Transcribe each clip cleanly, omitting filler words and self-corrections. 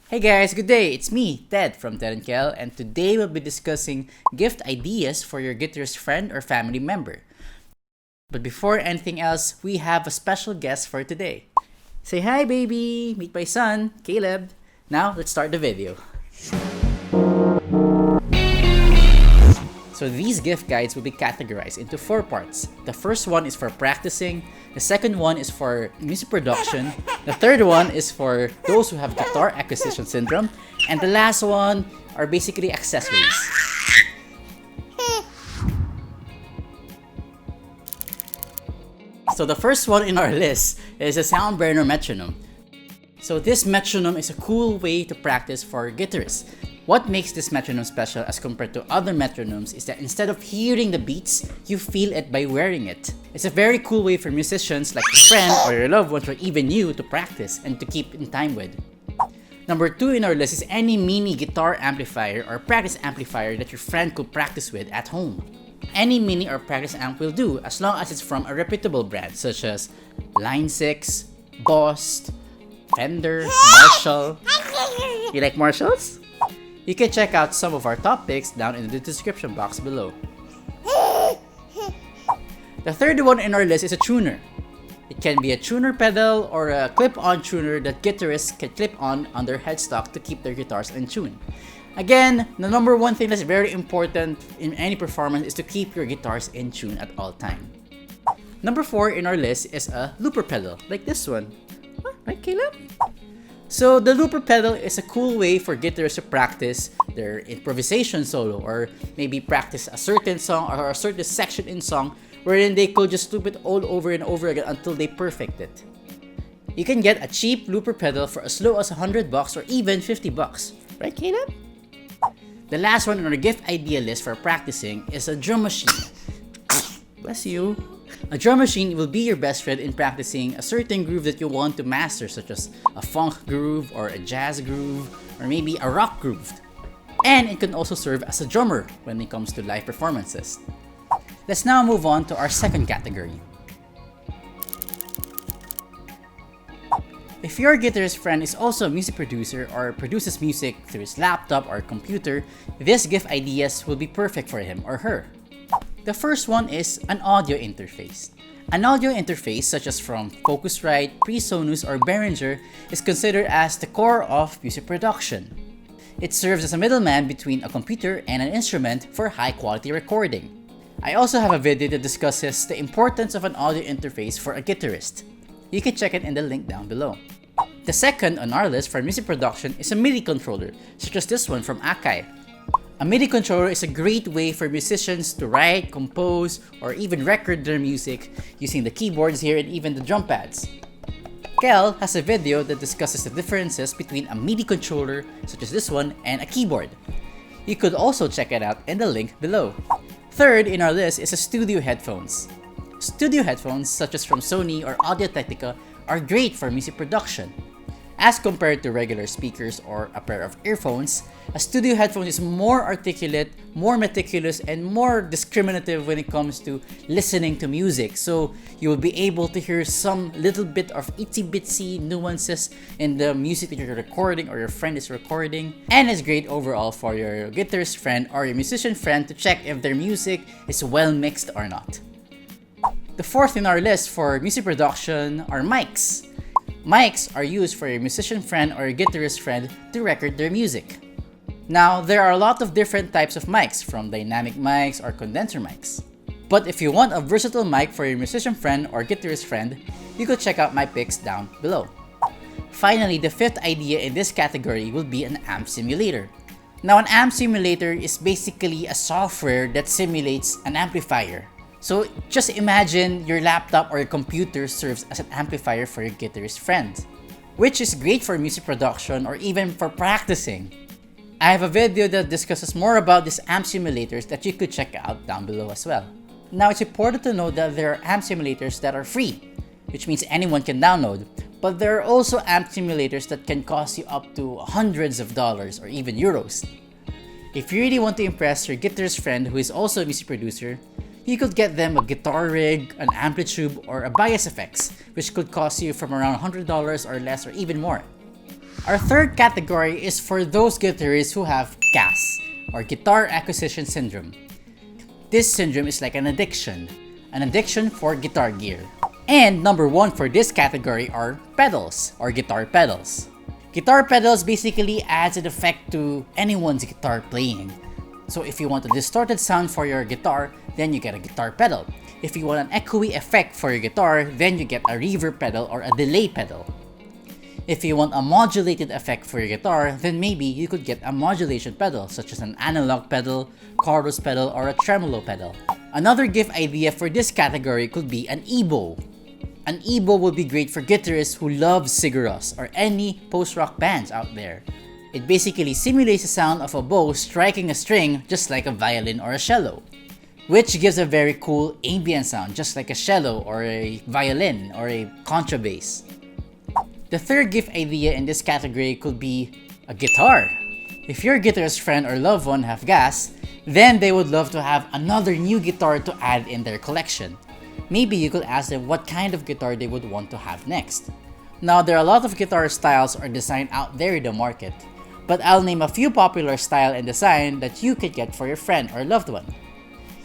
Hey guys, good day! It's me, Ted from Ted and Kel, and today we'll be discussing gift ideas for your guitarist friend or family member. But before anything else, we have a special guest for today. Say hi, baby! Meet my son, Caleb. Now, let's start the video. So these gift guides will be categorized into 4 parts. The first one is for practicing, the second one is for music production, the third one is for those who have guitar acquisition syndrome, and the last one are basically accessories. So the first one in our list is a sound burner metronome. So this metronome is a cool way to practice for guitarists. What makes this metronome special as compared to other metronomes is that instead of hearing the beats, you feel it by wearing it. It's a very cool way for musicians like your friend or your loved ones or even you to practice and to keep in time with. Number 2 in our list is any mini guitar amplifier or practice amplifier that your friend could practice with at home. Any mini or practice amp will do as long as it's from a reputable brand such as Line 6, Boss, Fender, Marshall. You like Marshalls? You can check out some of our top picks down in the description box below. The third one in our list is a tuner. It can be a tuner pedal or a clip-on tuner that guitarists can clip on their headstock to keep their guitars in tune. Again, the number one thing that's very important in any performance is to keep your guitars in tune at all time. Number 4 in our list is a looper pedal, like this one. Right, Caleb? So the looper pedal is a cool way for guitarists to practice their improvisation solo or maybe practice a certain song or a certain section in song wherein they could just loop it all over and over again until they perfect it. You can get a cheap looper pedal for as low as $100 or even $50. Right, Caleb? The last one on our gift idea list for practicing is a drum machine. Bless you. A drum machine will be your best friend in practicing a certain groove that you want to master, such as a funk groove or a jazz groove or maybe a rock groove. And it can also serve as a drummer when it comes to live performances. Let's now move on to our second category. If your guitarist friend is also a music producer or produces music through his laptop or computer, this gift ideas will be perfect for him or her. The first one is an audio interface. An audio interface such as from Focusrite, PreSonus, or Behringer is considered as the core of music production. It serves as a middleman between a computer and an instrument for high quality recording. I also have a video that discusses the importance of an audio interface for a guitarist. You can check it in the link down below. The second on our list for music production is a Midi controller, such as this one from Akai. A Midi controller is a great way for musicians to write, compose, or even record their music using the keyboards here and even the drum pads. Kel has a video that discusses the differences between a Midi controller, such as this one, and a keyboard. You could also check it out in the link below. Third in our list is a studio headphones. Studio headphones, such as from Sony or Audio-Technica, are great for music production. As compared to regular speakers or a pair of earphones, a studio headphone is more articulate, more meticulous, and more discriminative when it comes to listening to music. So you will be able to hear some little bit of itsy-bitsy nuances in the music that you're recording or your friend is recording. And it's great overall for your guitarist friend or your musician friend to check if their music is well mixed or not. The fourth in our list for music production are mics. Mics are used for your musician friend or your guitarist friend to record their music. Now, there are a lot of different types of mics, from dynamic mics or condenser mics. But if you want a versatile mic for your musician friend or guitarist friend, you could check out my picks down below. Finally, the fifth idea in this category will be an amp simulator. Now, an amp simulator is basically a software that simulates an amplifier. So just imagine your laptop or your computer serves as an amplifier for your guitarist friend, which is great for music production or even for practicing. I have a video that discusses more about these amp simulators that you could check out down below as well. Now, it's important to note that there are amp simulators that are free, which means anyone can download, but there are also amp simulators that can cost you up to hundreds of dollars or even euros. If you really want to impress your guitarist friend who is also a music producer, you could get them a guitar rig, an amplitube, or a bias effects, which could cost you from around $100 or less or even more. Our third category is for those guitarists who have GAS, or Guitar Acquisition Syndrome. This syndrome is like an addiction for guitar gear. And number one for this category are pedals, or guitar pedals. Guitar pedals basically adds an effect to anyone's guitar playing. So if you want a distorted sound for your guitar, then you get a guitar pedal. If you want an echoey effect for your guitar, then you get a reverb pedal or a delay pedal. If you want a modulated effect for your guitar, then maybe you could get a modulation pedal such as an analog pedal, chorus pedal, or a tremolo pedal. Another gift idea for this category could be an EBow. An EBow would be great for guitarists who love Sigur Rós or any post-rock bands out there. It basically simulates the sound of a bow striking a string just like a violin or a cello, which gives a very cool ambient sound just like a cello or a violin or a contrabass. The third gift idea in this category could be a guitar. If your guitarist friend or loved one have GAS, then they would love to have another new guitar to add in their collection. Maybe you could ask them what kind of guitar they would want to have next. Now, there are a lot of guitar styles or design out there in the market, but I'll name a few popular style and design that you could get for your friend or loved one.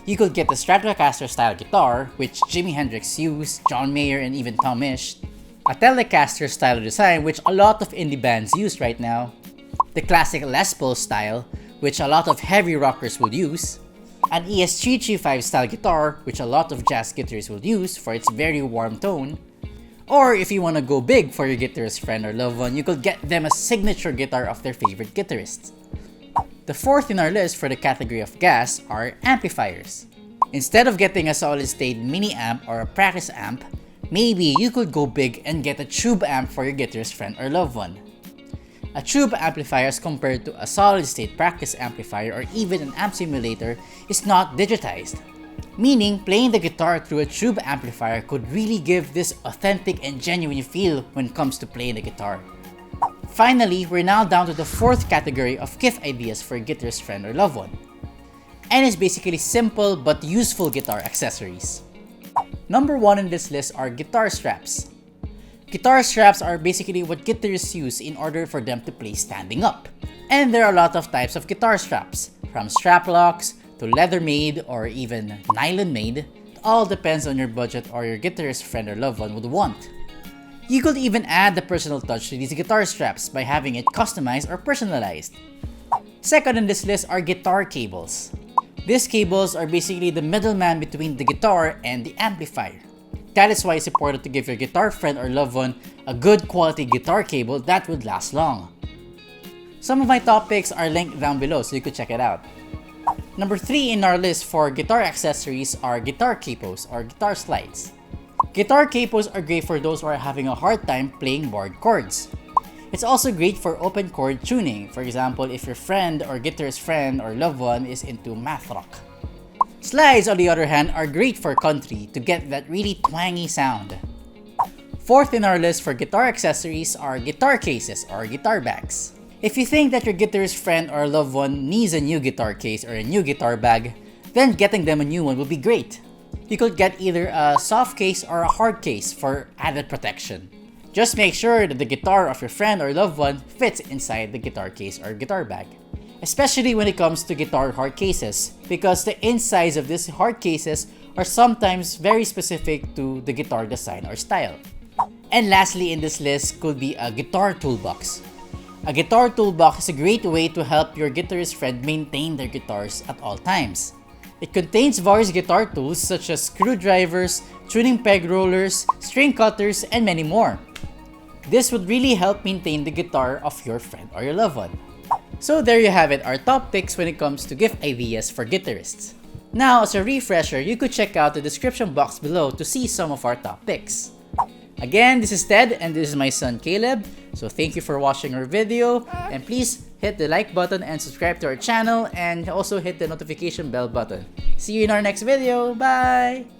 You could get the Stratocaster style guitar, which Jimi Hendrix used, John Mayer, and even Tom Misch. A Telecaster style design, which a lot of indie bands use right now. The classic Les Paul style, which a lot of heavy rockers will use. An ES335 style guitar, which a lot of jazz guitarists will use for its very warm tone. Or if you want to go big for your guitarist friend or loved one, you could get them a signature guitar of their favorite guitarist. The fourth in our list for the category of GAS are amplifiers. Instead of getting a solid-state mini amp or a practice amp, maybe you could go big and get a tube amp for your guitarist friend or loved one. A tube amplifier as compared to a solid-state practice amplifier or even an amp simulator is not digitized, meaning playing the guitar through a tube amplifier could really give this authentic and genuine feel when it comes to playing the guitar. Finally, we're now down to the fourth category of gift ideas for a guitarist friend or loved one. And it's basically simple but useful guitar accessories. Number one in this list are guitar straps. Guitar straps are basically what guitarists use in order for them to play standing up. And there are a lot of types of guitar straps, from strap locks to leather made or even nylon made. It all depends on your budget or your guitarist friend or loved one would want. You could even add the personal touch to these guitar straps by having it customized or personalized. Second on this list are guitar cables. These cables are basically the middleman between the guitar and the amplifier. That is why it's important to give your guitar friend or loved one a good quality guitar cable that would last long. Some of my top picks are linked down below so you could check it out. Number 3 in our list for guitar accessories are guitar capos or guitar slides. Guitar capos are great for those who are having a hard time playing barred chords. It's also great for open chord tuning, for example if your friend or guitarist friend or loved one is into math rock. Slides, on the other hand, are great for country to get that really twangy sound. Fourth in our list for guitar accessories are guitar cases or guitar bags. If you think that your guitarist friend or loved one needs a new guitar case or a new guitar bag, then getting them a new one would be great. You could get either a soft case or a hard case for added protection. Just make sure that the guitar of your friend or loved one fits inside the guitar case or guitar bag. Especially when it comes to guitar hard cases, because the insides of these hard cases are sometimes very specific to the guitar design or style. And lastly in this list could be a guitar toolbox. A guitar toolbox is a great way to help your guitarist friend maintain their guitars at all times. It contains various guitar tools such as screwdrivers, tuning peg rollers, string cutters, and many more. This would really help maintain the guitar of your friend or your loved one. So there you have it, our top picks when it comes to gift ideas for guitarists. Now, as a refresher, you could check out the description box below to see some of our top picks. Again, this is Ted and this is my son Caleb. So thank you for watching our video and please hit the like button and subscribe to our channel and also hit the notification bell button. See you in our next video. Bye!